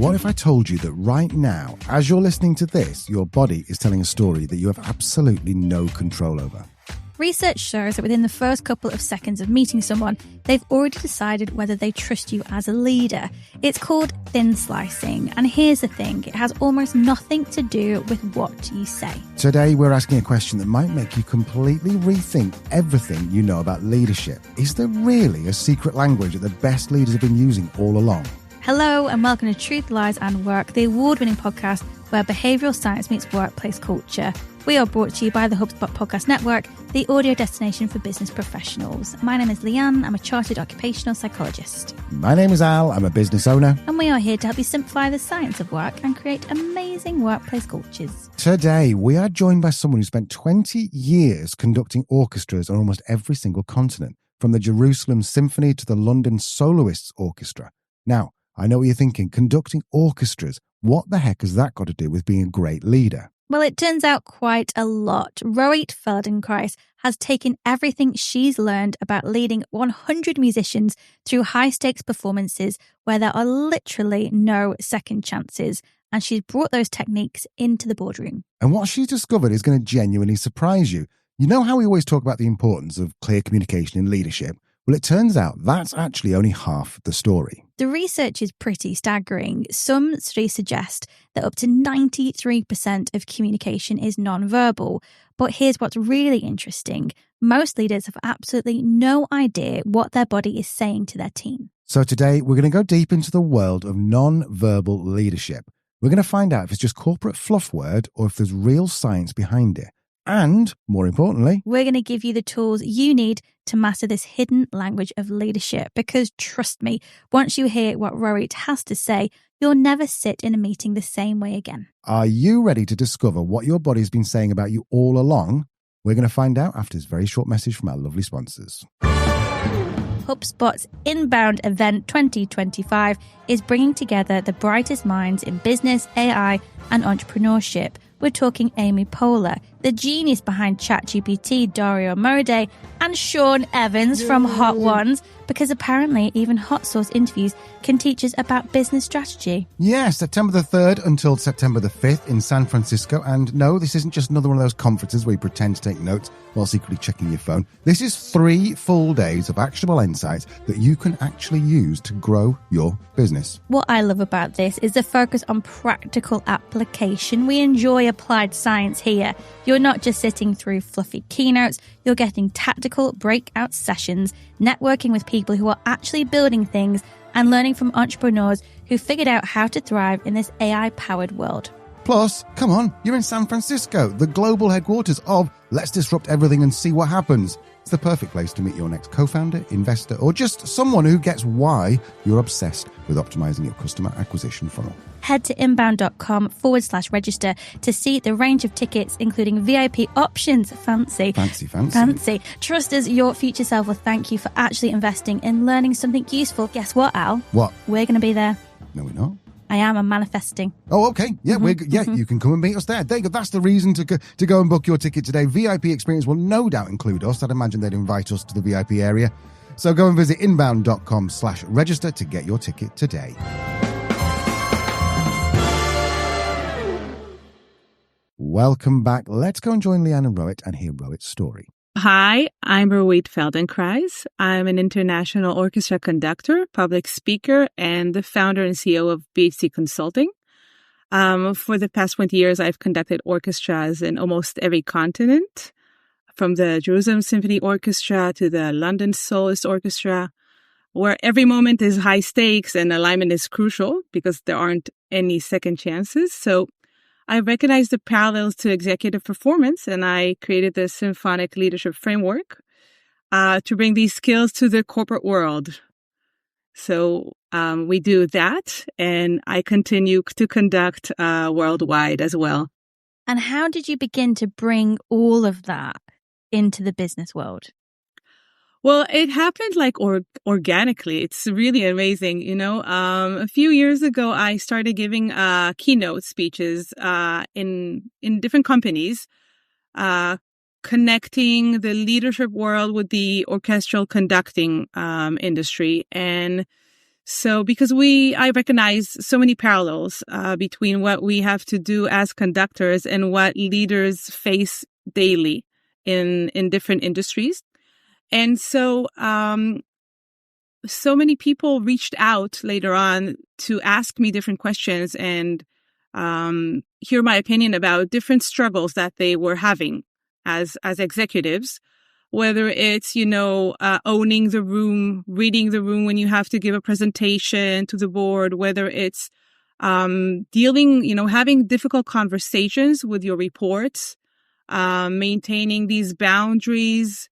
What if I told you that right now, as you're listening to this, your body is telling a story that you have absolutely no control over? Research shows that within the first couple of seconds of meeting someone, they've already decided whether they trust you as a leader. It's called thin slicing. And here's the thing, it has almost nothing to do with what you say. Today, we're asking a question that might make you completely rethink everything you know about leadership. Is there really a secret language that the best leaders have been using all along? Hello and welcome to Truth, Lies and Work, the award-winning podcast where behavioural science meets workplace culture. We are brought to you by the HubSpot Podcast Network, the audio destination for business professionals. My name is Leanne. I'm a chartered occupational psychologist. My name is Al. I'm a business owner. And we are here to help you simplify the science of work and create amazing workplace cultures. Today, we are joined by someone who spent 20 years conducting orchestras on almost every single continent, from the Jerusalem Symphony to the London Soloists Orchestra. Now, I know what you're thinking, conducting orchestras, what the heck has that got to do with being a great leader? Well, it turns out quite a lot. Roit Feldenkreis has taken everything she's learned about leading 100 musicians through high-stakes performances where there are literally no second chances, and she's brought those techniques into the boardroom. And what she's discovered is going to genuinely surprise you. You know how we always talk about the importance of clear communication in leadership? Well, it turns out that's actually only half the story. The research is pretty staggering. Some studies suggest that up to 93% of communication is non-verbal. But here's what's really interesting. Most leaders have absolutely no idea what their body is saying to their team. So today, we're going to go deep into the world of non-verbal leadership. We're going to find out if it's just corporate fluff word or if there's real science behind it. And, more importantly, we're going to give you the tools you need to master this hidden language of leadership. Because trust me, once you hear what Roit has to say, you'll never sit in a meeting the same way again. Are you ready to discover what your body's been saying about you all along? We're going to find out after this very short message from our lovely sponsors. HubSpot's Inbound Event 2025 is bringing together the brightest minds in business, AI, and entrepreneurship. We're talking Amy Poehler, the genius behind ChatGPT, Dario Moride, and Sean Evans from Hot Ones, because apparently even hot sauce interviews can teach us about business strategy. Yeah, September the 3rd until September the 5th in San Francisco. And no, this isn't just another one of those conferences where you pretend to take notes while secretly checking your phone. This is 3 full days of actionable insights that you can actually use to grow your business. What I love about this is the focus on practical application. We enjoy applied science here. You're not just sitting through fluffy keynotes, you're getting tactical breakout sessions, networking with people who are actually building things, and learning from entrepreneurs who figured out how to thrive in this AI-powered world. Plus, come on, you're in San Francisco, the global headquarters of Let's Disrupt Everything and See What Happens. It's the perfect place to meet your next co-founder, investor, or just someone who gets why you're obsessed with optimizing your customer acquisition funnel. Head to inbound.com/register to see the range of tickets, including VIP options. Fancy. Trust us, your future self will thank you for actually investing in learning something useful. Guess what, Al? What? We're going to be there. No, we're not. I am. I'm manifesting. Oh, okay. Yeah, you can come and meet us there. There you go. That's the reason to go and book your ticket today. VIP experience will no doubt include us. I'd imagine they'd invite us to the VIP area. So go and visit inbound.com/register to get your ticket today. Welcome back. Let's go and join Leanne and Roit and hear Roit's story. Hi, I'm Roit Feldenkreis. I'm an international orchestra conductor, public speaker, and the founder and CEO of BHZ Consulting. For the past 20 years, I've conducted orchestras in almost every continent, from the Jerusalem Symphony Orchestra to the London Soloists Orchestra, where every moment is high stakes and alignment is crucial because there aren't any second chances. So I recognized the parallels to executive performance, and I created the symphonic leadership framework to bring these skills to the corporate world. So we do that, and I continue to conduct worldwide as well. And how did you begin to bring all of that into the business world? Well, it happened like organically. It's really amazing. You know, a few years ago, I started giving keynote speeches in different companies, connecting the leadership world with the orchestral conducting industry. And So because I recognize so many parallels between what we have to do as conductors and what leaders face daily in different industries. And so so many people reached out later on to ask me different questions and hear my opinion about different struggles that they were having as executives. Whether it's, owning the room, reading the room when you have to give a presentation to the board, whether it's having difficult conversations with your reports, maintaining these boundaries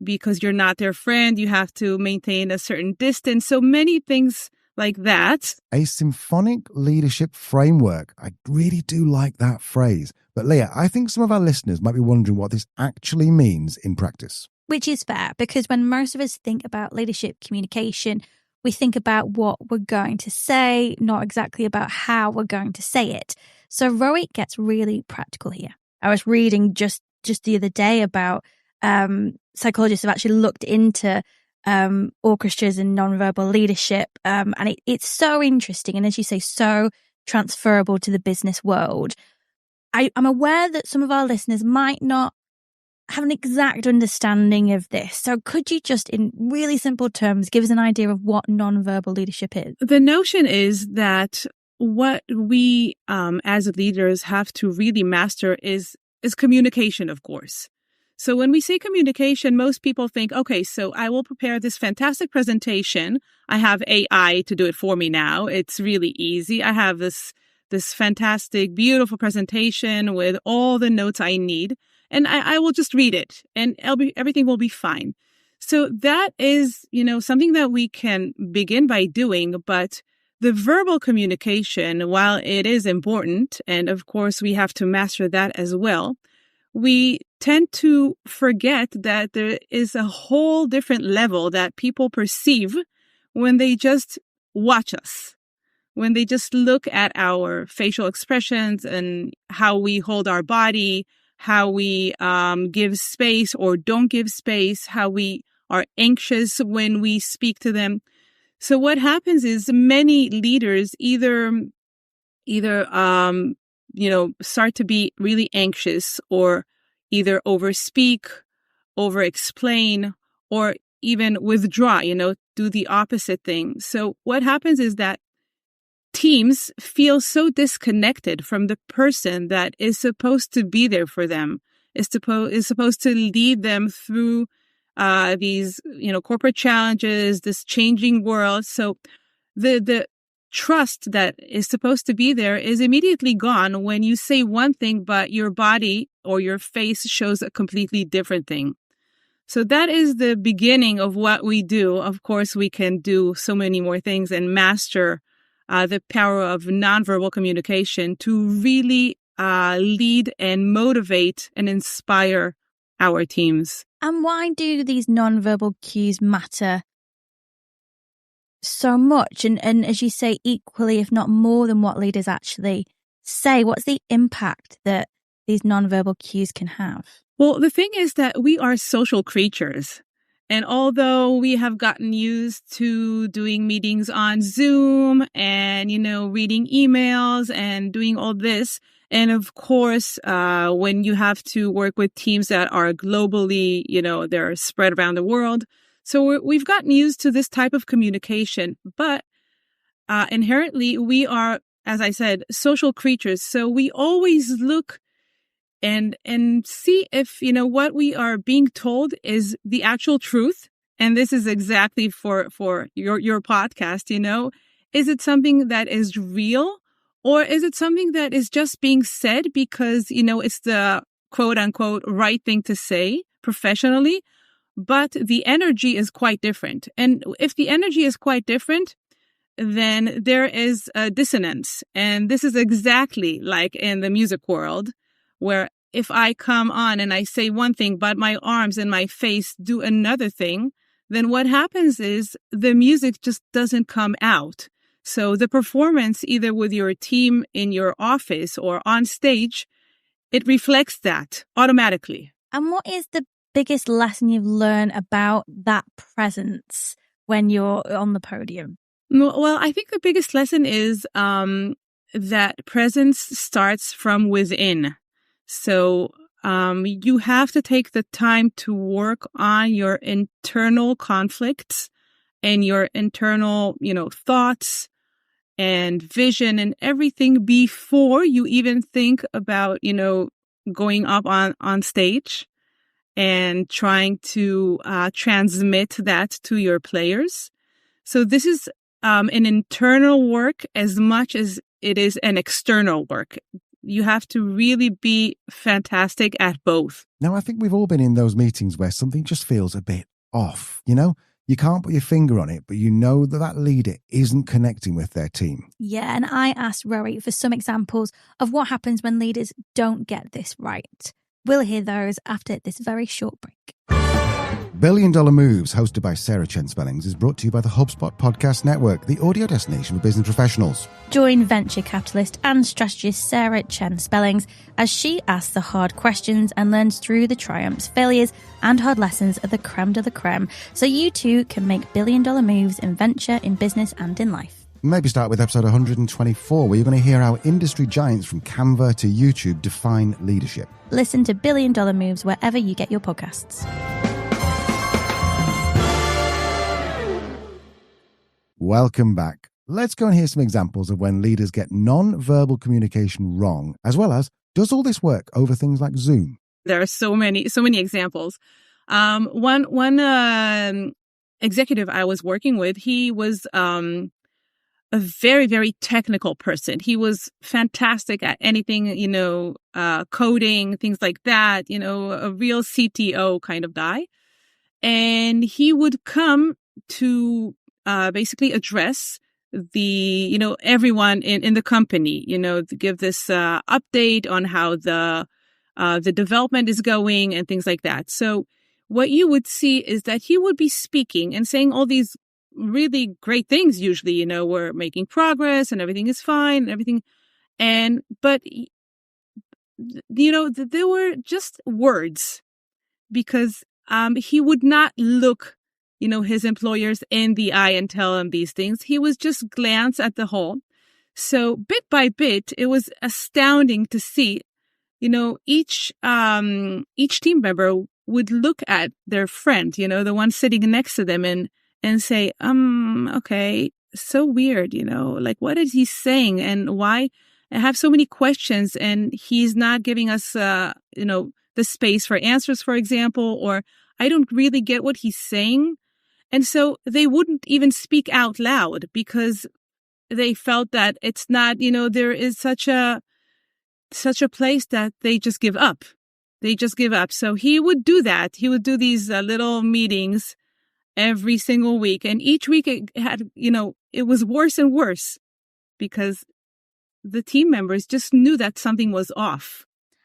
because you're not their friend, you have to maintain a certain distance. So many things like that. A symphonic leadership framework. I really do like that phrase. But Leah, I think some of our listeners might be wondering what this actually means in practice. Which is fair, because when most of us think about leadership communication, we think about what we're going to say, not exactly about how we're going to say it. So Roit gets really practical here. I was reading just the other day about psychologists have actually looked into orchestras and nonverbal leadership. And it's so interesting. And as you say, so transferable to the business world. I'm aware that some of our listeners might not have an exact understanding of this. So could you just, in really simple terms, give us an idea of what nonverbal leadership is? The notion is that what we as leaders have to really master is communication, of course. So when we say communication, most people think, okay, so I will prepare this fantastic presentation. I have AI to do it for me now. It's really easy. I have this fantastic, beautiful presentation with all the notes I need, and I will just read it and everything will be fine. So that is, something that we can begin by doing, but the verbal communication, while it is important, and of course we have to master that as well, we tend to forget that there is a whole different level that people perceive when they just watch us, when they just look at our facial expressions and how we hold our body, how we give space or don't give space, how we are anxious when we speak to them. So what happens is many leaders either start to be really anxious or either overspeak, over-explain, or even withdraw, do the opposite thing. So what happens is that teams feel so disconnected from the person that is supposed to be there for them, is supposed to lead them through these, corporate challenges, this changing world. So the trust that is supposed to be there is immediately gone when you say one thing, but your body or your face shows a completely different thing. So that is the beginning of what we do. Of course, we can do so many more things and master the power of nonverbal communication to really lead and motivate and inspire our teams. And why do these nonverbal cues matter so much? And as you say, equally, if not more than what leaders actually say, what's the impact that these nonverbal cues can have? Well, the thing is that we are social creatures. And although we have gotten used to doing meetings on Zoom and, reading emails and doing all this, and of course, when you have to work with teams that are globally, they're spread around the world. So we've gotten used to this type of communication, but inherently we are, as I said, social creatures. So we always look and see if, what we are being told is the actual truth. And this is exactly for your podcast, is it something that is real, or is it something that is just being said because, it's the quote unquote right thing to say professionally, but the energy is quite different. And if the energy is quite different, then there is a dissonance. And this is exactly like in the music world, where if I come on and I say one thing, but my arms and my face do another thing, then what happens is the music just doesn't come out. So the performance, either with your team in your office or on stage, it reflects that automatically. And what is the biggest lesson you've learned about that presence when you're on the podium? Well, I think the biggest lesson is that presence starts from within. So you have to take the time to work on your internal conflicts and your internal, thoughts and vision and everything before you even think about, going up on stage and trying to transmit that to your players. So this is an internal work as much as it is an external work. You have to really be fantastic at both. Now, I think we've all been in those meetings where something just feels a bit off, You can't put your finger on it, but you know that leader isn't connecting with their team. Yeah, and I asked Roit for some examples of what happens when leaders don't get this right. We'll hear those after this very short break. $1 Billion Moves, hosted by Sarah Chen Spellings, is brought to you by the HubSpot Podcast Network, the audio destination for business professionals. Join venture capitalist and strategist Sarah Chen Spellings as she asks the hard questions and learns through the triumphs, failures, and hard lessons of the creme de la creme, so you too can make $1 billion moves in venture, in business, and in life. Maybe start with episode 124, where you're going to hear how industry giants from Canva to YouTube define leadership. Listen to $1 Billion Moves wherever you get your podcasts. Welcome back. Let's go and hear some examples of when leaders get non-verbal communication wrong, as well as, does all this work over things like Zoom? There are so many examples. One executive I was working with, he was a very, very technical person. He was fantastic at anything, coding, things like that, a real CTO kind of guy. And he would come to basically address the, everyone in the company, to give this update on how the development is going and things like that. So what you would see is that he would be speaking and saying all these really great things. Usually, we're making progress and everything is fine and everything. But there were just words, because he would not look his employers in the eye and tell them these things. He was just glance at the whole. So bit by bit, it was astounding to see, each team member would look at their friend, the one sitting next to them and say, okay, so weird, like, what is he saying and why? I have so many questions and he's not giving us, the space for answers, for example, or I don't really get what he's saying. And so they wouldn't even speak out loud because they felt that it's not, there is such a place that they just give up. They just give up. So he would do that. He would do these little meetings every single week. And each week it had, it was worse and worse because the team members just knew that something was off.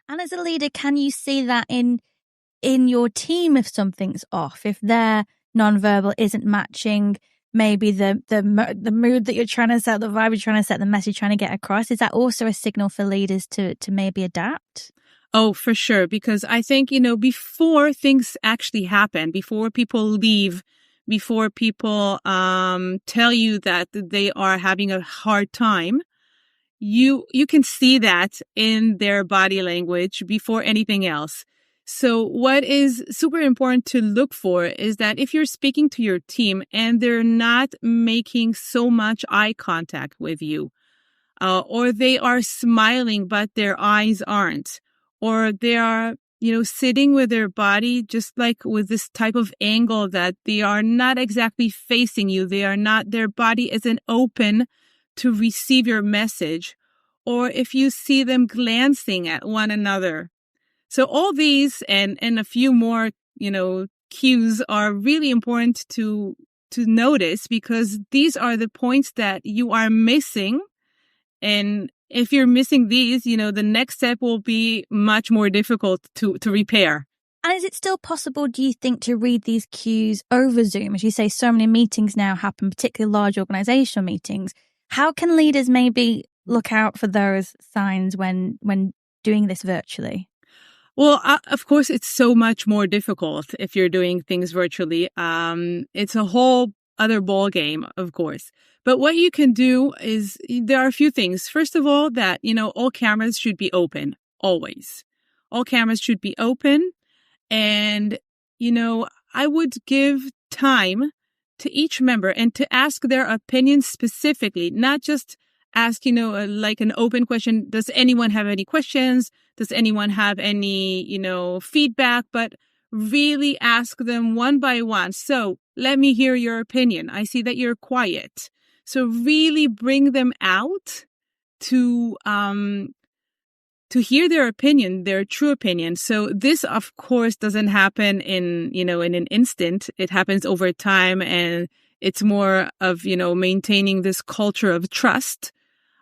And as a leader, can you see that in your team if something's off? If their nonverbal isn't matching maybe the mood that you're trying to set, the vibe you're trying to set, the message you're trying to get across, is that also a signal for leaders to maybe adapt? Oh, for sure. Because I think, before things actually happen, before people leave, before people tell you that they are having a hard time, you can see that in their body language before anything else. So what is super important to look for is that if you're speaking to your team and they're not making so much eye contact with you, or they are smiling, but their eyes aren't, or they are, sitting with their body just like with this type of angle that they are not exactly facing you. Their body isn't open to receive your message, or if you see them glancing at one another. So all these and a few more, cues are really important to notice, because these are the points that you are missing. And if you're missing these, the next step will be much more difficult to repair. And is it still possible, do you think, to read these cues over Zoom? As you say, so many meetings now happen, particularly large organizational meetings. How can leaders maybe look out for those signs when doing this virtually? Well, of course, it's so much more difficult if you're doing things virtually. It's a whole other ball game, of course. But what you can do is there are a few things. First of all, that, all cameras should be open, always. All cameras should be open. And, I would give time to each member and to ask their opinions specifically, not just ask, like an open question. Does anyone have any questions? Does anyone have any, feedback? But really ask them one by one. So let me hear your opinion. I see that you're quiet. So really bring them out to hear their opinion, their true opinion. So this, of course, doesn't happen in an instant. It happens over time, and it's more of, maintaining this culture of trust,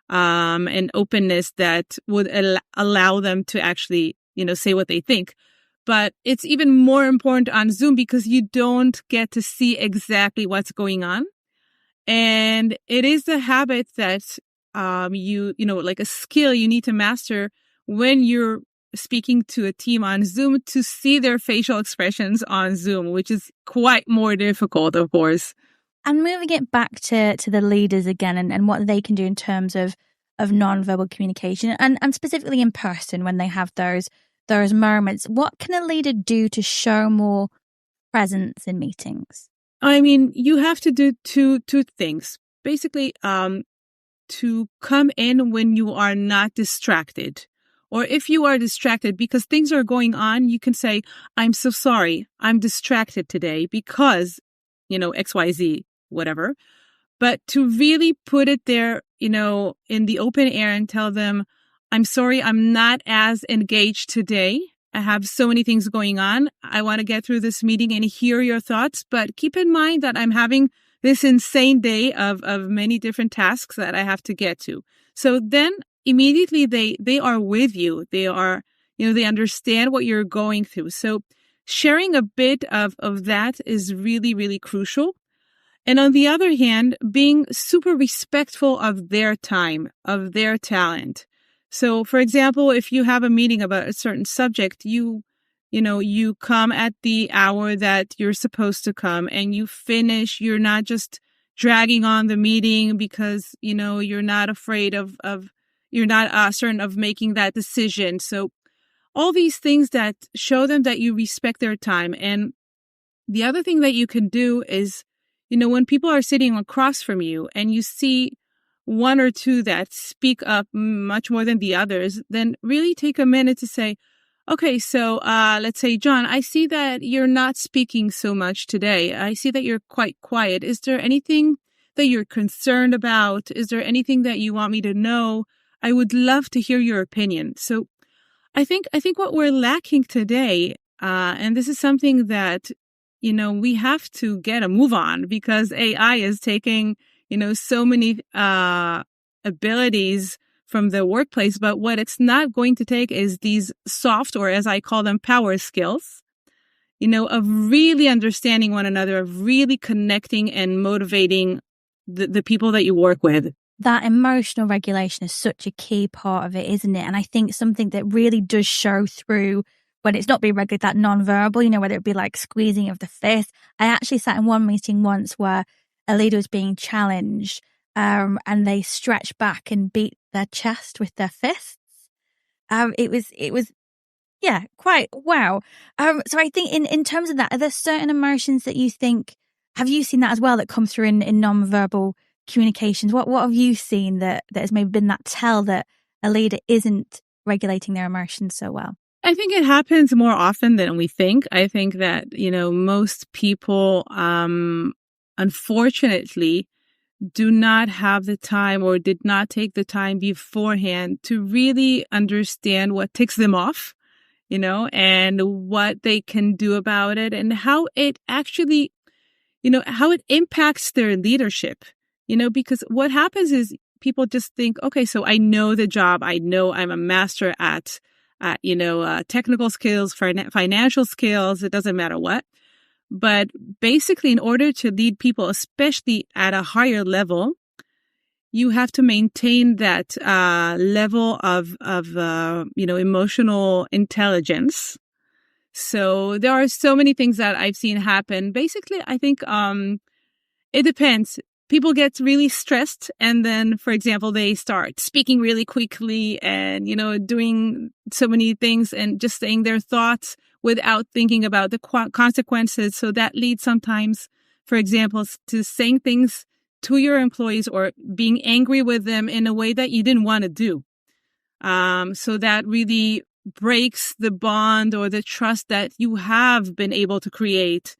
and openness that would allow them to actually, say what they think. But it's even more important on Zoom because you don't get to see exactly what's going on. And it is a habit that, like a skill you need to master when you're speaking to a team on Zoom, to see their facial expressions on Zoom, which is quite more difficult, of course. And moving it back to the leaders again and what they can do in terms of nonverbal communication and specifically in person when they have those moments, what can a leader do to show more presence in meetings? I mean, you have to do two things. Basically, to come in when you are not distracted. Or if you are distracted because things are going on, you can say, I'm so sorry, I'm distracted today because, XYZ, whatever. But to really put it there, in the open air and tell them, I'm sorry, I'm not as engaged today. I have so many things going on. I want to get through this meeting and hear your thoughts. But keep in mind that I'm having this insane day of many different tasks that I have to get to. So then immediately they are with you. They are, they understand what you're going through. So sharing a bit of that is really, really crucial. And on the other hand, being super respectful of their time, of their talent. So, for example, if you have a meeting about a certain subject, you come at the hour that you're supposed to come and you finish. You're not just dragging on the meeting because, you're not afraid you're not certain of making that decision. So all these things that show them that you respect their time. And the other thing that you can do is, when people are sitting across from you and you see one or two that speak up much more than the others, then really take a minute to say, okay, so let's say, John, I see that you're not speaking so much today. I see that you're quite quiet. Is there anything that you're concerned about? Is there anything that you want me to know? I would love to hear your opinion. So I think what we're lacking today, and this is something that, we have to get a move on because AI is taking, so many abilities from the workplace. But what it's not going to take is these soft, or as I call them, power skills, of really understanding one another, of really connecting and motivating the people that you work with. That emotional regulation is such a key part of it, isn't it? And I think something that really does show through when it's not being regulated, that nonverbal, whether it be like squeezing of the fist. I actually sat in one meeting once where a leader was being challenged, and they stretched back and beat their chest with their fists. It was, yeah, quite wow. So I think in terms of that, are there certain emotions that you think, have you seen that as well that come through in nonverbal communications? What have you seen that has maybe been that tell that a leader isn't regulating their emotions so well? I think it happens more often than we think. I think that, most people, unfortunately, do not have the time or did not take the time beforehand to really understand what ticks them off, and what they can do about it and how it actually, how it impacts their leadership, because what happens is people just think, okay, so I know the job. I know I'm a master at technical skills, financial skills. It doesn't matter what. But basically, in order to lead people, especially at a higher level, you have to maintain that level of emotional intelligence. So there are so many things that I've seen happen. Basically, I think It depends. People get really stressed, and then, for example, they start speaking really quickly and, doing so many things and just saying their thoughts without thinking about the consequences. So that leads sometimes, for example, to saying things to your employees or being angry with them in a way that you didn't want to do. So that really breaks the bond or the trust that you have been able to create.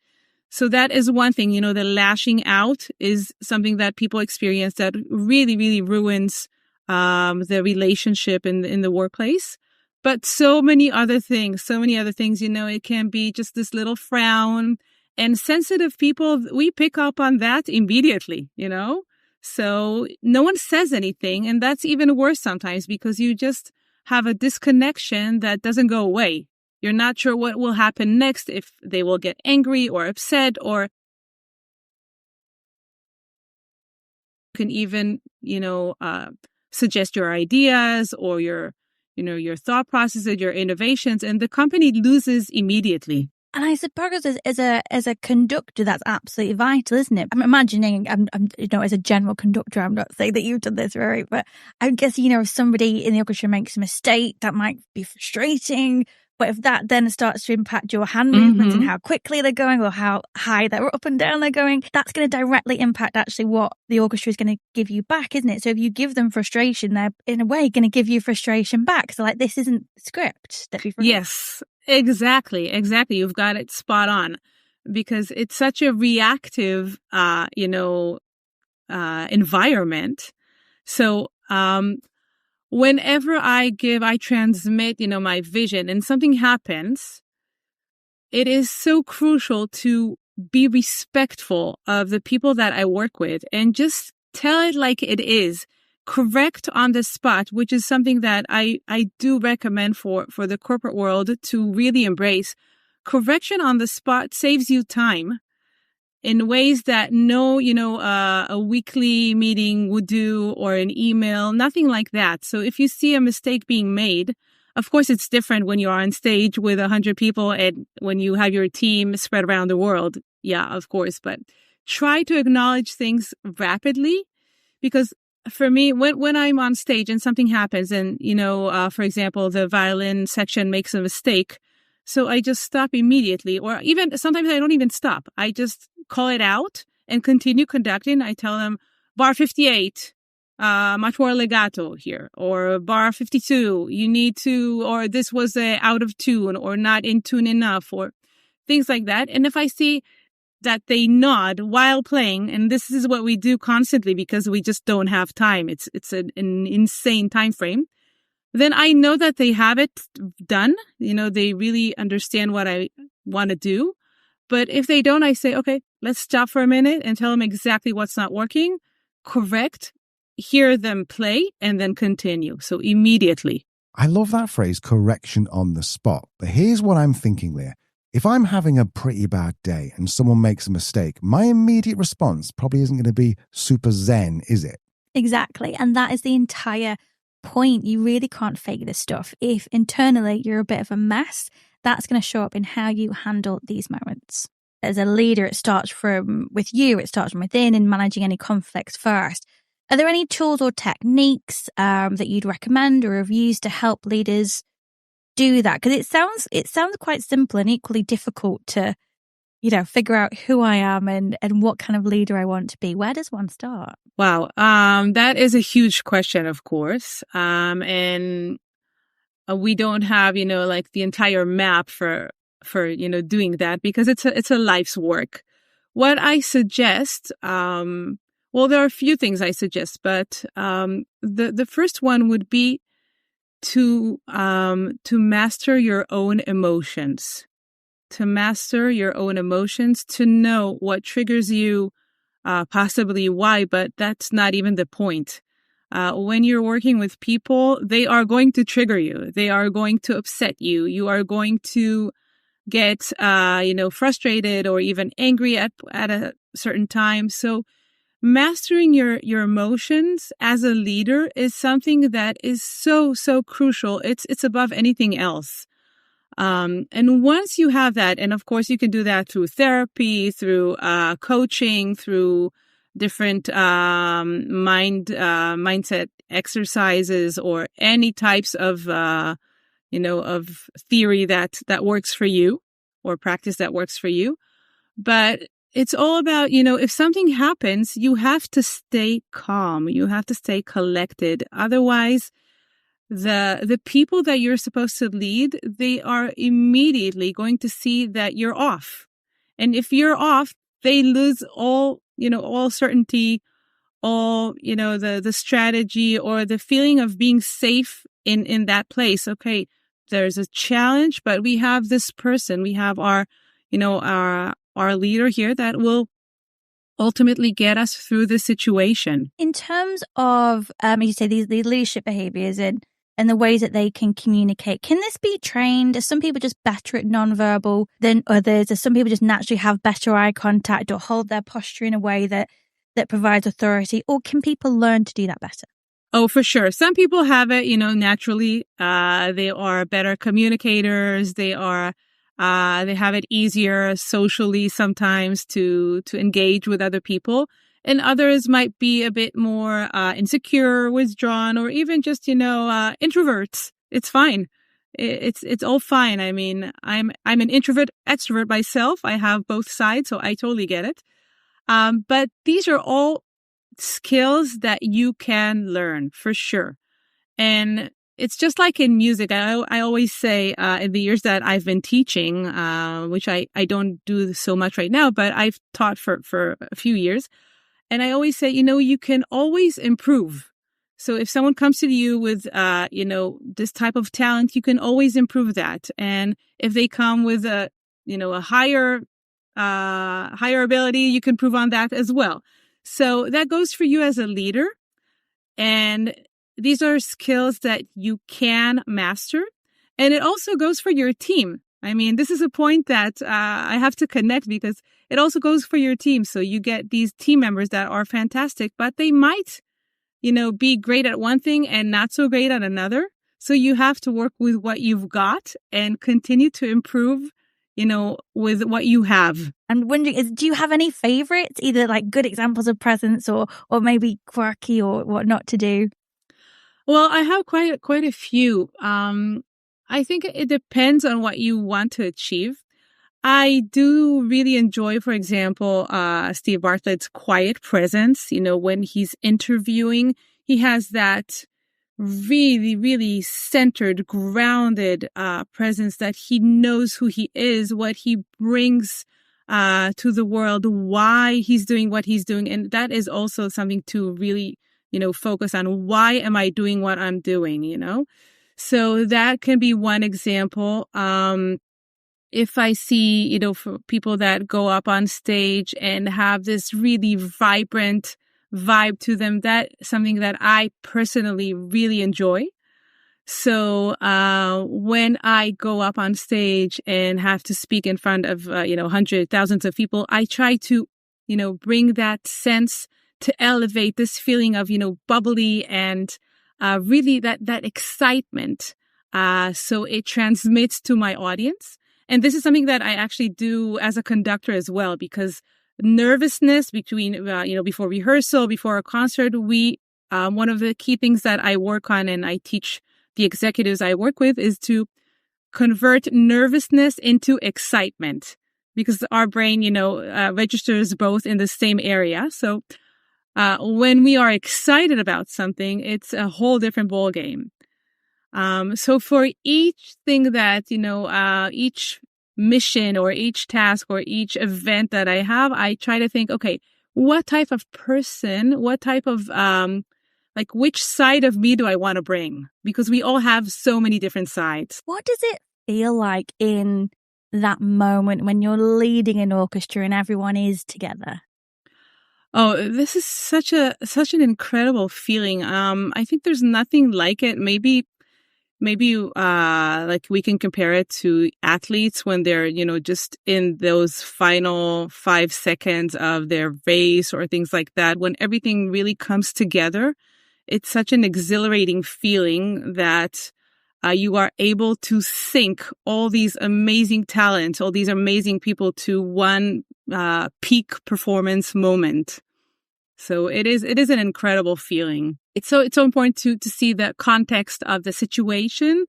So that is one thing, the lashing out is something that people experience that really, really ruins the relationship in the workplace. But so many other things, it can be just this little frown, and sensitive people, we pick up on that immediately, So no one says anything, and that's even worse sometimes because you just have a disconnection that doesn't go away. You're not sure what will happen next, if they will get angry or upset, or you can even, suggest your ideas or your thought processes, your innovations, and the company loses immediately. And I suppose as a conductor, that's absolutely vital, isn't it? I'm imagining, I'm as a general conductor, I'm not saying that you've done this, right? But I guess, if somebody in the orchestra makes a mistake, that might be frustrating. But if that then starts to impact your hand movements and how quickly they're going or how high they're up and down they're going, that's going to directly impact actually what the orchestra is going to give you back, isn't it? So if you give them frustration, they're in a way going to give you frustration back. So this isn't script that we've written. Yes, exactly. You've got it spot on, because it's such a reactive, environment. So, whenever I transmit, my vision and something happens, it is so crucial to be respectful of the people that I work with and just tell it like it is. Correct on the spot, which is something that I do recommend for the corporate world to really embrace. Correction on the spot saves you time in ways that a weekly meeting would do, or an email, nothing like that. So if you see a mistake being made, of course, it's different when you're on stage with 100 people and when you have your team spread around the world. Yeah, of course. But try to acknowledge things rapidly, because for me, when I'm on stage and something happens and, for example, the violin section makes a mistake, so I just stop immediately, or even sometimes I don't even stop. I just call it out and continue conducting. I tell them bar 58, much more legato here, or bar 52, you need to, or this was out of tune or not in tune enough, or things like that. And if I see that they nod while playing, and this is what we do constantly because we just don't have time. It's an insane time frame. Then I know that they have it done. They really understand what I want to do. But if they don't, I say, okay, let's stop for a minute and tell them exactly what's not working, correct, hear them play, and then continue. So immediately. I love that phrase, correction on the spot. But here's what I'm thinking, Leah. If I'm having a pretty bad day and someone makes a mistake, my immediate response probably isn't going to be super zen, is it? Exactly. And that is the entire point. You really can't fake this stuff. If internally you're a bit of a mess, that's going to show up in how you handle these moments. As a leader, it starts with you, it starts from within, in managing any conflicts first. Are there any tools or techniques that you'd recommend or have used to help leaders do that? Because it sounds quite simple and equally difficult to, figure out who I am and what kind of leader I want to be. Where does one start? Wow. That is a huge question, of course. And we don't have, the entire map for doing that, because it's a life's work. What I suggest, there are a few things I suggest, but the first one would be to master your own emotions. To master your own emotions, to know what triggers you, possibly why, but that's not even the point. When you're working with people, they are going to trigger you. They are going to upset you. You are going to get, frustrated or even angry at a certain time. So mastering your emotions as a leader is something that is so, so crucial. It's above anything else. And once you have that, and of course you can do that through therapy, through coaching, through different mindset exercises, or any types of of theory that works for you, or practice that works for you. But it's all about, if something happens, you have to stay calm. You have to stay collected. Otherwise, the people that you're supposed to lead, they are immediately going to see that you're off. And if you're off, they lose all certainty, all, the strategy, or the feeling of being safe in that place. Okay, there's a challenge, but we have this person, we have our leader here that will ultimately get us through the situation. In terms of, you say these leadership behaviors and the ways that they can communicate, can this be trained? Are some people just better at nonverbal than others? Are some people just naturally have better eye contact or hold their posture in a way that provides authority? Or can people learn to do that better? Oh, for sure. Some people have it, naturally. They are better communicators. They have it easier socially sometimes to engage with other people. And others might be a bit more insecure, withdrawn, or even just, introverts. It's fine. It's all fine. I mean, I'm an introvert, extrovert myself. I have both sides, so I totally get it. But these are all skills that you can learn for sure. And it's just like in music. I always say, in the years that I've been teaching, which I don't do so much right now, but I've taught for a few years. And I always say, you can always improve. So if someone comes to you with, this type of talent, you can always improve that. And if they come with a higher ability, you can improve on that as well. So that goes for you as a leader. And these are skills that you can master. And it also goes for your team. I mean, this is a point that I have to connect, because it also goes for your team. So you get these team members that are fantastic, but they might, be great at one thing and not so great at another. So you have to work with what you've got and continue to improve, with what you have. I'm wondering, do you have any favorites, either like good examples of presence or maybe quirky or what not to do? Well, I have quite a few. I think it depends on what you want to achieve. I do really enjoy, for example, Steve Bartlett's quiet presence. When he's interviewing, he has that really, really centered, grounded presence, that he knows who he is, what he brings to the world, why he's doing what he's doing. And that is also something to really, focus on. Why am I doing what I'm doing, So that can be one example. If I see, for people that go up on stage and have this really vibrant vibe to them, that's something that I personally really enjoy. So when I go up on stage and have to speak in front of, hundreds, thousands of people, I try to, bring that sense to elevate this feeling of, bubbly and really that excitement. So it transmits to my audience. And this is something that I actually do as a conductor as well, because nervousness before rehearsal, before a concert, one of the key things that I work on and I teach the executives I work with is to convert nervousness into excitement, because our brain, registers both in the same area. So when we are excited about something, it's a whole different ball game. So for each thing that, each mission or each task or each event that I have, I try to think, okay, what type of person, what type of, which side of me do I want to bring? Because we all have so many different sides. What does it feel like in that moment when you're leading an orchestra and everyone is together? Oh, this is such an incredible feeling. I think there's nothing like it. Maybe we can compare it to athletes when they're, just in those final 5 seconds of their race or things like that, when everything really comes together. It's such an exhilarating feeling that you are able to sync all these amazing talents, all these amazing people to one peak performance moment. So it is an incredible feeling. It's so important to see the context of the situation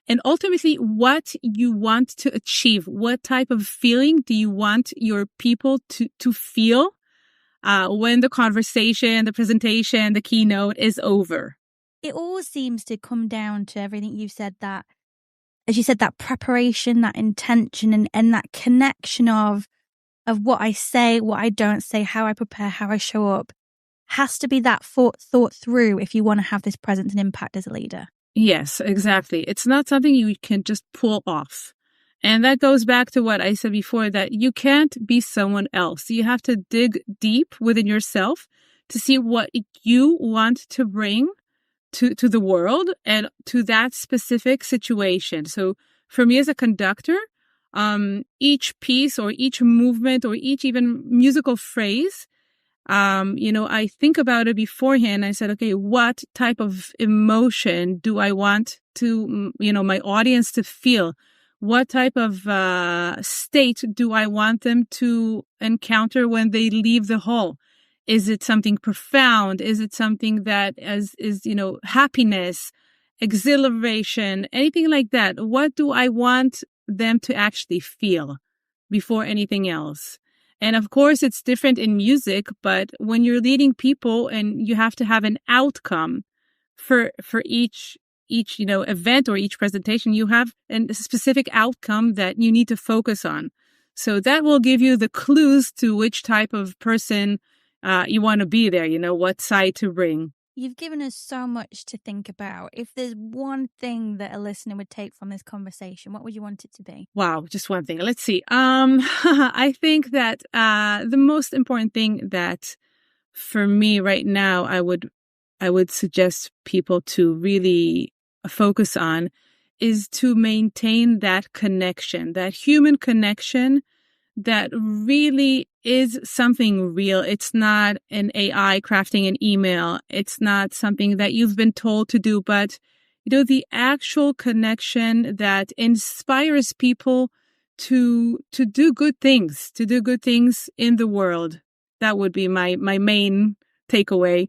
and ultimately what you want to achieve. What type of feeling do you want your people to feel when the conversation, the presentation, the keynote is over? It all seems to come down to everything you've said, that, as you said, that preparation, that intention, and that connection of what I say, what I don't say, how I prepare, how I show up, has to be that thought through if you want to have this presence and impact as a leader. Yes, exactly. It's not something you can just pull off. And that goes back to what I said before, that you can't be someone else. You have to dig deep within yourself to see what you want to bring to the world and to that specific situation. So for me as a conductor, each piece or each movement or each even musical phrase, I think about it beforehand. I said, okay, what type of emotion do I want to, my audience to feel? What type of state do I want them to encounter when they leave the hall? Is it something profound? Is it something that is happiness, exhilaration, anything like that? What do I want them to actually feel before anything else? And of course, it's different in music, but when you're leading people and you have to have an outcome for each event or each presentation, you have a specific outcome that you need to focus on. So that will give you the clues to which type of person you want to be there, what side to bring. You've given us so much to think about. If there's one thing that a listener would take from this conversation, what would you want it to be? Wow, just one thing. Let's see. I think that the most important thing that for me right now, I would suggest people to really focus on is to maintain that connection, that human connection that really is something real. It's not an AI crafting an email. It's not something that you've been told to do, but the actual connection that inspires people to do good things, in the world. That would be my main takeaway.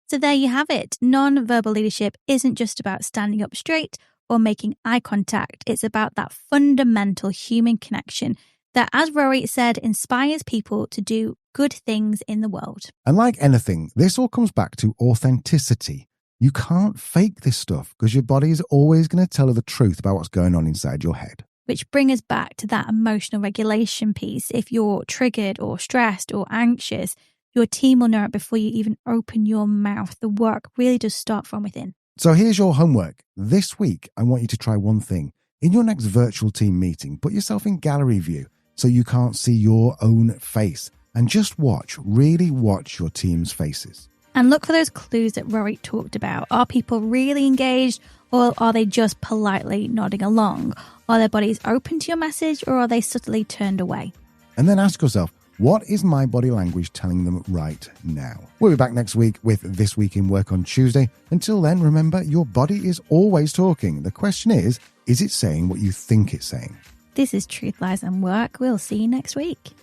So there you have it. Non-verbal leadership isn't just about standing up straight or making eye contact. It's about that fundamental human connection that, as Roit said, inspires people to do good things in the world. And like anything, this all comes back to authenticity. You can't fake this stuff because your body is always going to tell you the truth about what's going on inside your head. Which brings us back to that emotional regulation piece. If you're triggered or stressed or anxious, your team will know it before you even open your mouth. The work really does start from within. So here's your homework. This week, I want you to try one thing. In your next virtual team meeting, put yourself in gallery view so you can't see your own face. And just really watch your team's faces. And look for those clues that Roit talked about. Are people really engaged, or are they just politely nodding along? Are their bodies open to your message, or are they subtly turned away? And then ask yourself, what is my body language telling them right now? We'll be back next week with This Week in Work on Tuesday. Until then, remember, your body is always talking. The question is it saying what you think it's saying? This is Truth, Lies and Work. We'll see you next week.